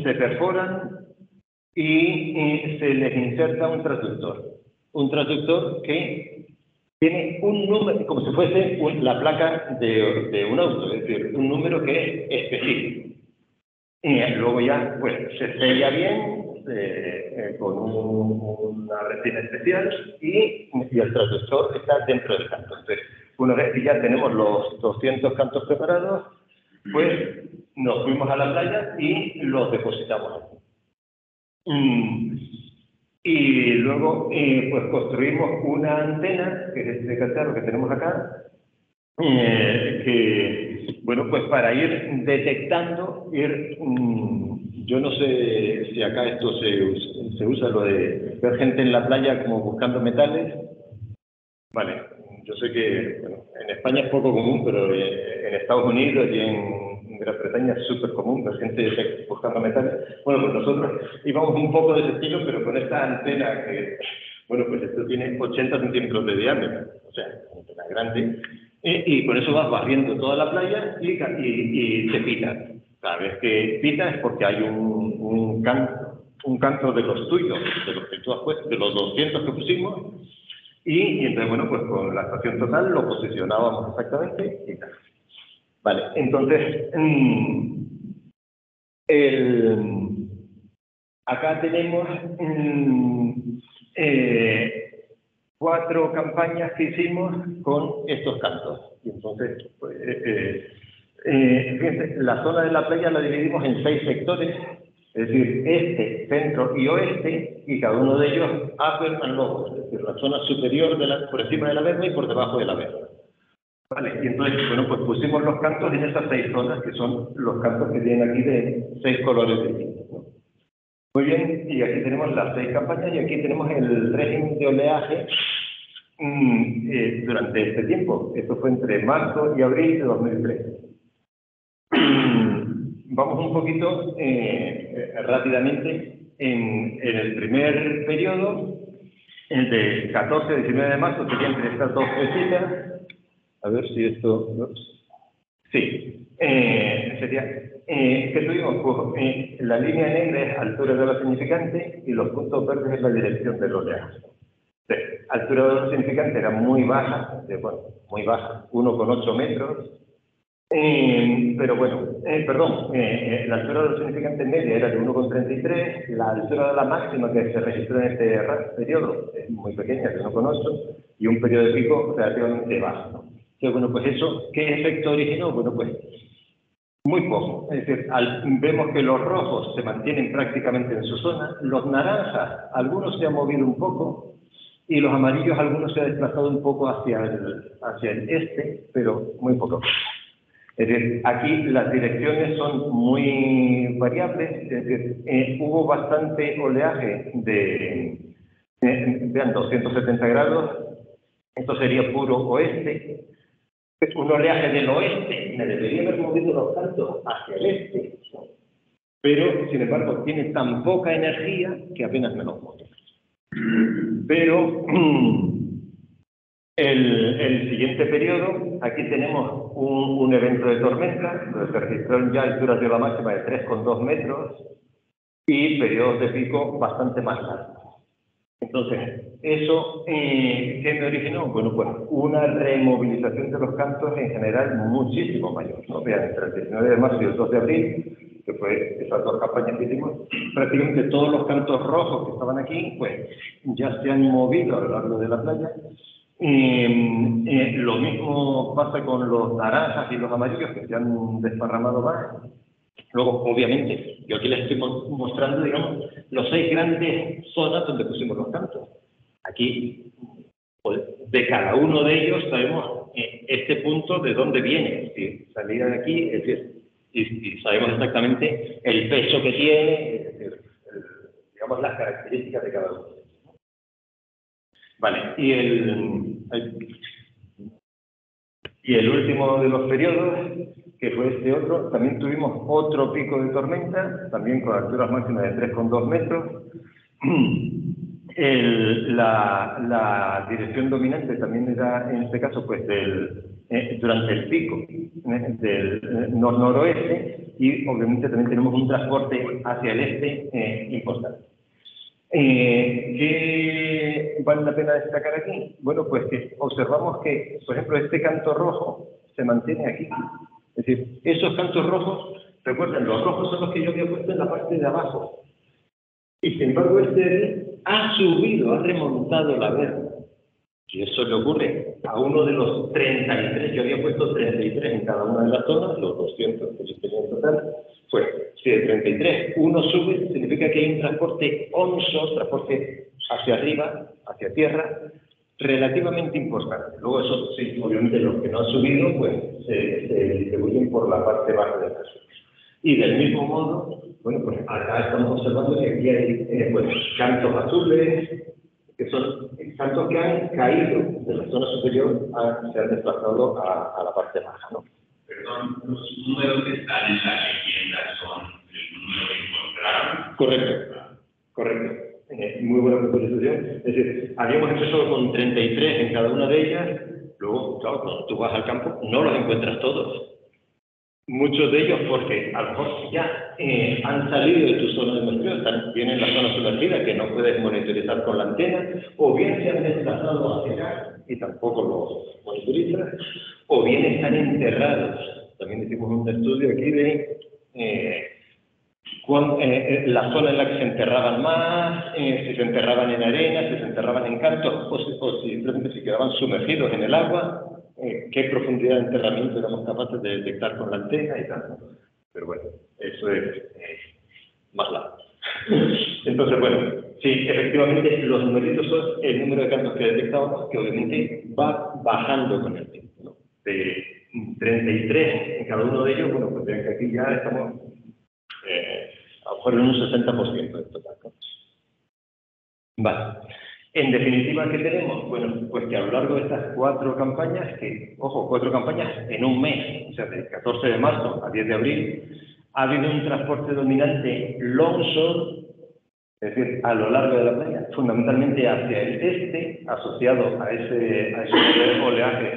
Speaker 2: se perforan y se les inserta un transductor. Un transductor que tiene un número, como si fuese la placa de un auto, es decir, un número que es específico. Y luego ya, pues, se sella bien con una resina especial y el transductor está dentro del canto. Entonces, una vez que ya tenemos los 200 cantos preparados, pues nos fuimos a la playa y los depositamos aquí. Y luego, pues construimos una antena, que es este cacharro que tenemos acá, que, bueno, pues para ir detectando, yo no sé si acá esto se usa, lo de ver gente en la playa como buscando metales. Vale, yo sé que, bueno, en España es poco común, pero en Estados Unidos y en Gran Bretaña es súper común ver gente buscando metales. Bueno, pues nosotros íbamos un poco de ese estilo, pero con esta antena que, bueno, pues esto tiene 80 centímetros de diámetro, o sea, una antena grande. Y con eso vas barriendo toda la playa y se pita. Cada vez que pita es porque hay un canto de los tuyos, de los que tú has puesto, de los 200 que pusimos, y entonces, bueno, pues con la estación total lo posicionábamos exactamente y tal. Vale, entonces, acá tenemos 4 campañas que hicimos con estos cantos. Y entonces, pues, fíjense, la zona de la playa la dividimos en 6 sectores, es decir, este, centro y oeste, y cada uno de ellos upper and lower, es decir, la zona superior por encima de la verga y por debajo de la verga. Vale, y entonces, bueno, pues pusimos los cantos en esas 6 zonas, que son los cantos que tienen aquí de 6 colores distintos, ¿no? Muy bien, y aquí tenemos las 6 campañas y aquí tenemos el régimen de oleaje durante este tiempo. Esto fue entre marzo y abril de 2013. Vamos un poquito rápidamente en el primer periodo, el de 14 a 19 de marzo, sería entre estas 2 fechas. A ver si esto... Sí, sería... ¿qué tuvimos? Pues, la línea negra es altura de ola significante y los puntos verdes es la dirección del oleaje. Sí, altura significante era muy baja, bueno, muy baja, 1,8 metros. Pero bueno, perdón, la altura significante media era de 1,33, la altura de la máxima que se registró en este periodo es muy pequeña, de 1,8, y un periodo de pico relativamente bajo, ¿no? Entonces, bueno, pues eso, ¿qué efecto originó? Bueno, pues muy poco. Es decir, vemos que los rojos se mantienen prácticamente en su zona, los naranjas, algunos se han movido un poco, y los amarillos, algunos se han desplazado un poco hacia el este, pero muy poco. Es decir, aquí las direcciones son muy variables, es decir, hubo bastante oleaje vean, 270 grados, esto sería puro oeste, un oleaje del oeste, me debería haber movido los cantos hacia el este, pero sin embargo tiene tan poca energía que apenas me los mueve. Pero el siguiente periodo, aquí tenemos un evento de tormenta, donde se registraron ya alturas de la máxima de 3,2 metros y periodos de pico bastante más largos. Entonces, ¿eso qué me originó? Bueno, pues una removilización de los cantos en general muchísimo mayor, ¿no? Vean, entre el 19 de marzo y el 2 de abril, que fue esas dos campañas que hicimos, prácticamente todos los cantos rojos que estaban aquí, pues ya se han movido a lo largo de la playa. Lo mismo pasa con los naranjas y los amarillos, que se han desparramado más. Luego, obviamente, yo aquí les estoy mostrando, digamos, los 6 grandes zonas donde pusimos los cantos. Aquí, pues, de cada uno de ellos sabemos este punto de dónde viene. Es decir, salida de aquí, es decir, y sabemos exactamente el peso que tiene, es decir, digamos, las características de cada uno. Vale, y el último de los periodos, que fue este otro, también tuvimos otro pico de tormenta, también con alturas máximas de 3,2 metros. La dirección dominante también era, en este caso, pues durante el pico del noroeste, y obviamente también tenemos un transporte hacia el este importante. ¿Qué vale la pena destacar aquí? Bueno, pues que observamos que, por ejemplo, este canto rojo se mantiene aquí. Es decir, esos cantos rojos, recuerden, los rojos son los que yo había puesto en la parte de abajo. Y sin embargo, este ha subido, ha remontado la verde. Y eso le ocurre a uno de los 33, yo había puesto 33 en cada una de las zonas, los 200 que yo tenía en total. Pues, si de 33 uno sube, significa que hay un transporte onso, transporte hacia arriba, hacia tierra, relativamente importante. Luego eso, sí, obviamente los que no han subido, pues se distribuyen por la parte baja del caso. Y del mismo modo, bueno, pues acá estamos observando que aquí hay pues, cantos azules, que son cantos que han caído de la zona superior, se han desplazado a la parte baja, ¿no?
Speaker 3: Perdón, los números que están en la leyenda son el número que encontraron.
Speaker 2: Correcto, correcto. Muy buena puntualización. Es decir, habíamos empezado con 33 en cada una de ellas, luego, claro, cuando tú vas al campo, no los encuentras todos. Muchos de ellos porque a lo mejor ya han salido de tu zona de muestreo, están en la zona sumergida que no puedes monitorizar con la antena, o bien se han desplazado hacia acá y tampoco los monitorizas, o bien están enterrados. También hicimos un estudio aquí de la zona en la que se enterraban más, si se enterraban en arena, si se enterraban en cantos, o si simplemente se quedaban sumergidos en el agua. Qué profundidad de enterramiento éramos capaces de detectar con la antena y tal. Pero bueno, eso es más largo. Entonces, bueno, sí, efectivamente los numeritos son el número de cantos que detectábamos, que obviamente va bajando con el tiempo, ¿no? De 33 en cada uno de ellos, bueno, pues vean que aquí ya estamos a lo mejor en un 60% del total, ¿no? Vale. En definitiva, ¿qué tenemos? Bueno, pues que a lo largo de estas 4 campañas, que, ojo, 4 campañas en un mes, o sea, del 14 de marzo a 10 de abril, ha habido un transporte dominante longshore, es decir, a lo largo de la playa, fundamentalmente hacia el este, asociado a ese oleaje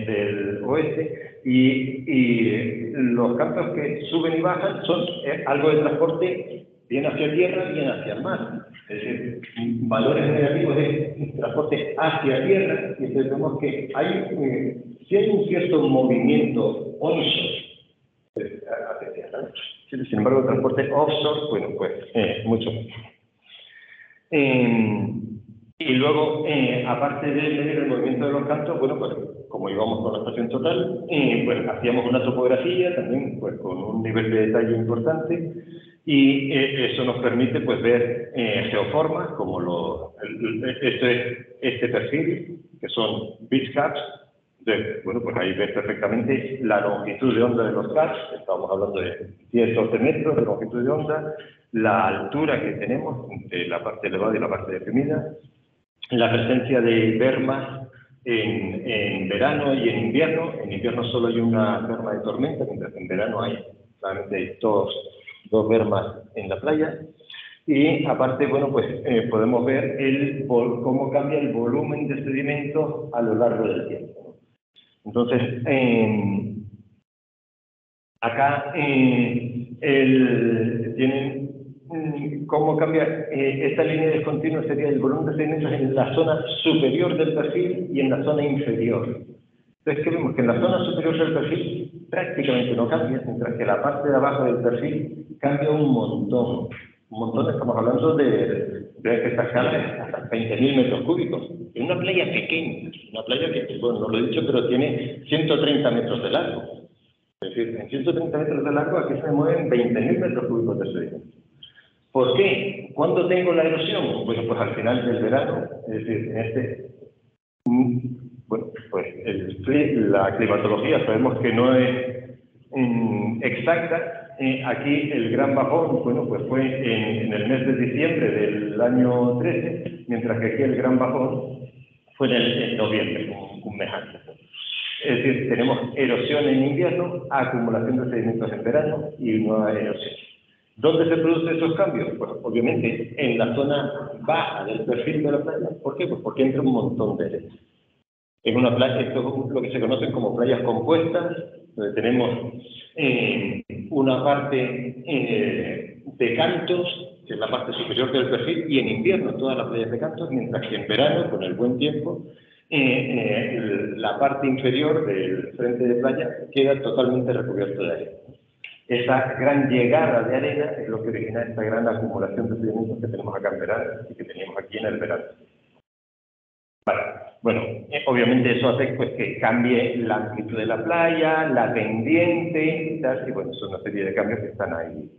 Speaker 2: del oeste, y los cantos que suben y bajan son algo de transporte bien hacia tierra, bien hacia el mar. Es decir, valores negativos de transporte hacia tierra, y entonces vemos que hay, si hay un cierto movimiento onshore hacia tierra, ¿no? Sin embargo, el transporte offshore, bueno, pues mucho menos. Y luego, aparte de medir el movimiento de los cantos, bueno, pues como íbamos con la estación total, pues hacíamos una topografía también pues con un nivel de detalle importante, y eso nos permite pues ver geoformas como este perfil, que son beach caps. Entonces, bueno, pues ahí ves perfectamente la longitud de onda de los caps, estamos hablando de 10-12 metros de longitud de onda, la altura que tenemos entre la parte elevada y la parte deprimida, la presencia de bermas en verano y en invierno. En invierno solo hay una berma de tormenta, mientras en verano hay claramente dos bermas en la playa. Y aparte, bueno, pues podemos ver cómo cambia el volumen de sedimentos a lo largo del tiempo. Entonces, acá tienen cómo cambia esta línea discontinua, sería el volumen de sedimentos en la zona superior del perfil y en la zona inferior. Entonces, ¿qué vemos? Que en la zona superior del perfil prácticamente no cambia, mientras que la parte de abajo del perfil cambia un montón. Un montón, estamos hablando de esta escala hasta 20.000 metros cúbicos. En una playa pequeña, una playa que, bueno, no lo he dicho, pero tiene 130 metros de largo. Es decir, en 130 metros de largo aquí se mueven 20.000 metros cúbicos de sedimento. ¿Por qué? ¿Cuándo tengo la erosión? Bueno, pues al final del verano, es decir, bueno, pues la climatología sabemos que no es exacta. Aquí el gran bajón, bueno, pues fue en el mes de diciembre del año 13, mientras que aquí el gran bajón fue en noviembre, un mes antes. Es decir, tenemos erosión en invierno, acumulación de sedimentos en verano y nueva erosión. ¿Dónde se producen esos cambios? Pues obviamente en la zona baja del perfil de la playa. ¿Por qué? Pues porque entra un montón de arena. En una playa, esto es lo que se conocen como playas compuestas, donde tenemos una parte de cantos, que es la parte superior del perfil, y en invierno todas las playas de cantos, mientras que en verano, con el buen tiempo, la parte inferior del frente de playa queda totalmente recubierto de arena. Esa gran llegada de arena es lo que origina esta gran acumulación de sedimentos que tenemos acá en verano y que teníamos aquí en el verano. Vale. Bueno, obviamente eso hace pues, que cambie la amplitud de la playa, la pendiente y tal, y bueno, son una serie de cambios que están ahí.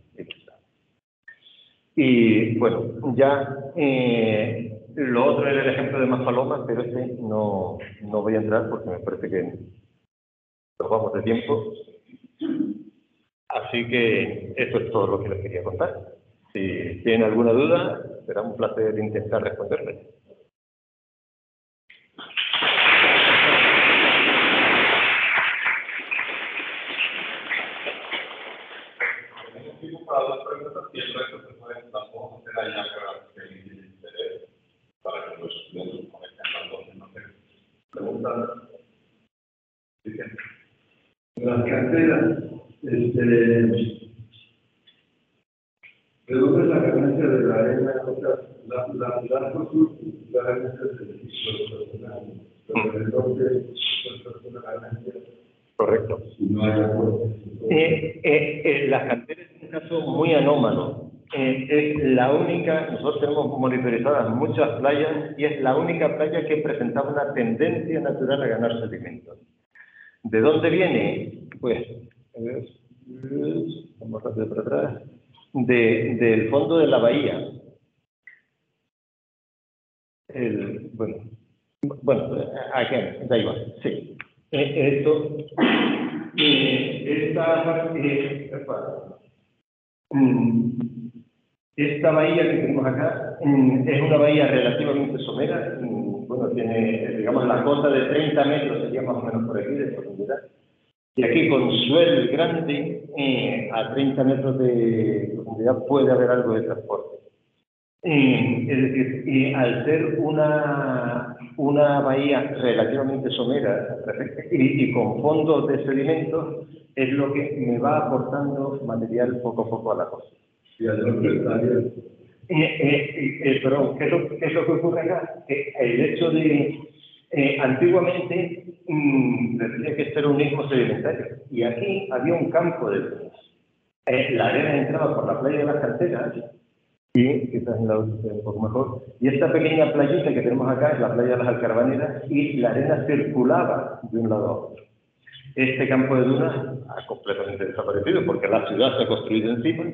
Speaker 2: Y bueno, ya lo otro era el ejemplo de Maspalomas, pero no voy a entrar porque me parece que nos vamos de tiempo. Así que esto es todo lo que les quería contar. Si tienen alguna duda, será un placer intentar responderles.
Speaker 1: Para las preguntas, y el resto se pueden tampoco hacer allá para que los estudiantes conecten las dos, no sé. Preguntas.
Speaker 4: Las canteras, ¿de dónde es la ganancia de la arena? O sea, la ganancia del
Speaker 2: Correcto.
Speaker 4: No hay acuerdo.
Speaker 2: Las canteras es un caso muy anómalo. Es la única, nosotros tenemos monitorizadas muchas playas y es la única playa que presentaba una tendencia natural a ganar sedimentos. ¿De dónde viene? Pues, vamos rápido para atrás, del fondo de la bahía. Bueno, aquí, da igual, sí. Esta bahía que tenemos acá es una bahía relativamente somera. Bueno, tiene, digamos, la costa de 30 metros, sería más o menos por aquí de profundidad. Y aquí con suelo grande, a 30 metros de profundidad puede haber algo de transporte. Es decir, y al ser una bahía relativamente somera y con fondos de sedimentos, es lo que me va aportando material poco a poco a la costa.
Speaker 4: Y al norte está abierto.
Speaker 2: Perdón, ¿qué es lo que ocurre acá? El hecho de, antiguamente, decía que este era un istmo sedimentario, y aquí había un campo de dunas. La arena entraba por la playa de las Canteras, y quizás en la otra un poco mejor, y esta pequeña playita que tenemos acá es la playa de las Alcarabaneras, y la arena circulaba de un lado a otro. Este campo de dunas ha completamente desaparecido porque la ciudad se ha construido encima,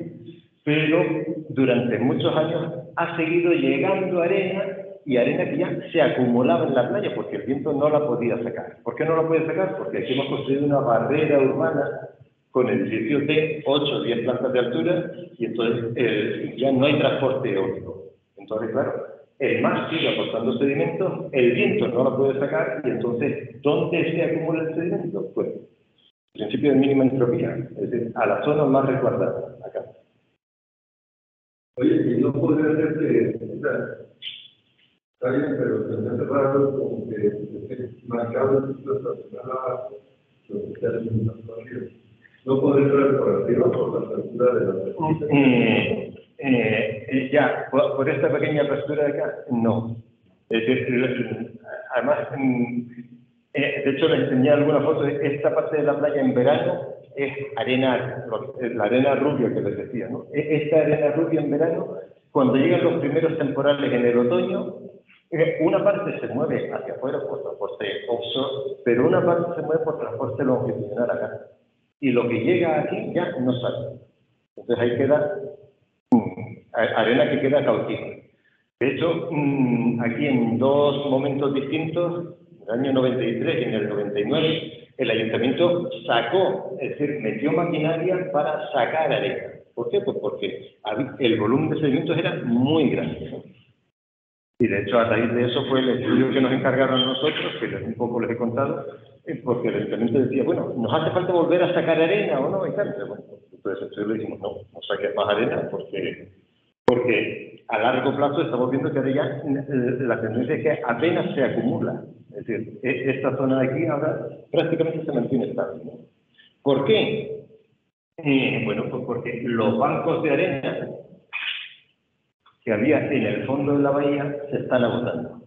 Speaker 2: pero durante muchos años ha seguido llegando arena, y arena que ya se acumulaba en la playa porque el viento no la podía sacar. ¿Por qué no la podía sacar? Porque aquí hemos construido una barrera urbana con edificios de 8 o 10 plantas de altura, y entonces ya no hay transporte eólico. Entonces, claro, el mar sigue aportando sedimentos, el viento no la puede sacar, y entonces, ¿dónde se acumula el sedimento? Pues, principio de mínima entropía, es decir, a la zona más resguardada, acá.
Speaker 4: Oye, y no podría ser que, o sea, está bien, pero se me hace raro como que esté marcado el sitio estacional lo que está en las barrios. No puede entrar por arriba por la apertura de la
Speaker 2: ya, por esta pequeña apertura de acá, no. Es decir, además, de hecho les enseñé algunas fotos. Esta parte de la playa en verano es arena, la arena rubia que les decía, ¿no? Esta arena rubia en verano, cuando llegan los primeros temporales en el otoño, una parte se mueve hacia afuera por transporte offshore, pero una parte se mueve por transporte longitudinal acá. Y lo que llega aquí ya no sale. Entonces ahí queda arena que queda cautiva. De hecho, aquí en dos momentos distintos, en el año 93 y en el 99, el ayuntamiento sacó, es decir, metió maquinaria para sacar arena. ¿Por qué? Pues porque el volumen de sedimentos era muy grande. Y de hecho, a raíz de eso fue el estudio que nos encargaron a nosotros, que un poco les he contado, porque el ayuntamiento decía, bueno, ¿nos hace falta volver a sacar arena o no? Y tal. Bueno, entonces le dijimos, no saques más arena, porque a largo plazo estamos viendo que ahora ya la tendencia es que apenas se acumula. Es decir, esta zona de aquí ahora prácticamente se mantiene estable, ¿no? ¿Por qué? Bueno, pues porque los bancos de arena que había en el fondo de la bahía se están agotando.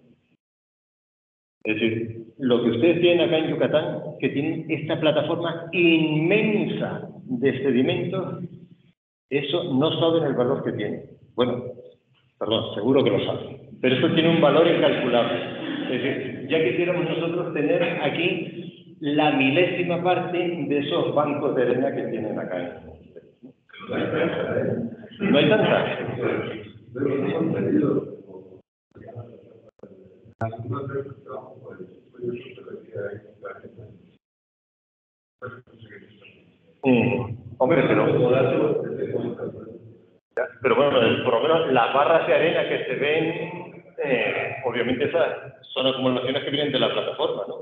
Speaker 2: Es decir, lo que ustedes tienen acá en Yucatán, que tienen esta plataforma inmensa de sedimentos, eso no saben el valor que tiene. Bueno, perdón, seguro que lo saben, pero eso tiene un valor incalculable. Es decir, ya quisiéramos nosotros tener aquí la milésima parte de esos bancos de arena que tienen acá. No hay tanta. Hombre, pero bueno, por lo menos las barras de arena que se ven, obviamente esas son acumulaciones que vienen de la plataforma, ¿no?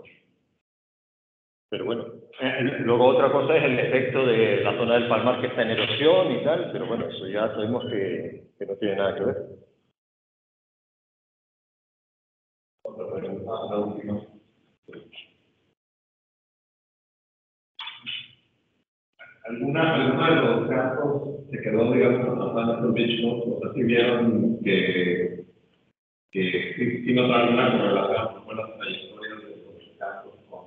Speaker 2: Pero bueno, luego otra cosa es el efecto de la zona del Palmar que está en erosión y tal, pero bueno, eso ya sabemos que no tiene nada que ver.
Speaker 4: Alguna de los casos se quedó, digamos, en la zona de Beach, o sea, si vieron que sí notaron una correlación con las trayectorias de los casos con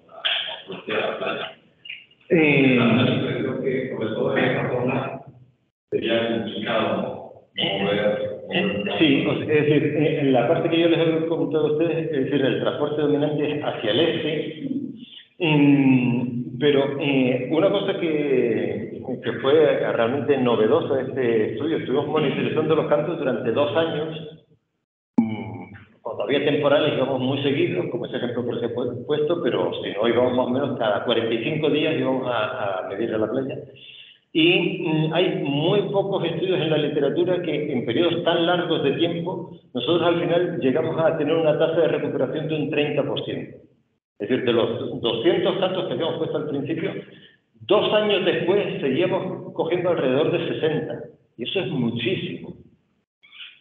Speaker 4: la construcción de la playa. Creo que, sobre todo en esa zona, sería complicado mover.
Speaker 2: Sí, es decir, en la parte que yo les he comentado a ustedes, es decir, el transporte dominante es hacia el este, pero una cosa que fue realmente novedosa de este estudio, estuvimos monitorizando los cantos durante 2 años, cuando había temporales íbamos muy seguidos, como ese ejemplo que les he puesto, pero si no íbamos más o menos cada 45 días íbamos a medir a la playa. Y hay muy pocos estudios en la literatura que en periodos tan largos de tiempo, nosotros al final llegamos a tener una tasa de recuperación de un 30%. Es decir, de los 200 cantos que habíamos puesto al principio, 2 años después seguíamos cogiendo alrededor de 60. Y eso es muchísimo.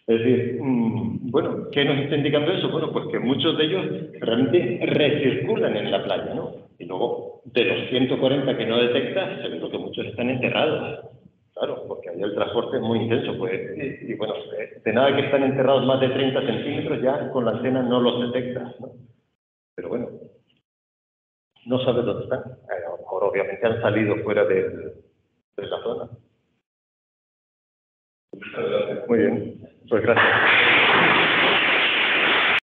Speaker 2: Es decir, bueno, ¿qué nos está indicando eso? Bueno, pues que muchos de ellos realmente recirculan en la playa, ¿no? Y luego, de los 140 que no detectas, seguro que muchos están enterrados. Claro, porque hay el transporte es muy intenso, pues, y bueno, de nada que están enterrados más de 30 centímetros, ya con la antena no los detectas, ¿no? Pero bueno, no sabes dónde están. A lo mejor obviamente han salido fuera de la zona.
Speaker 4: Muchas gracias.
Speaker 2: Muy bien, pues gracias.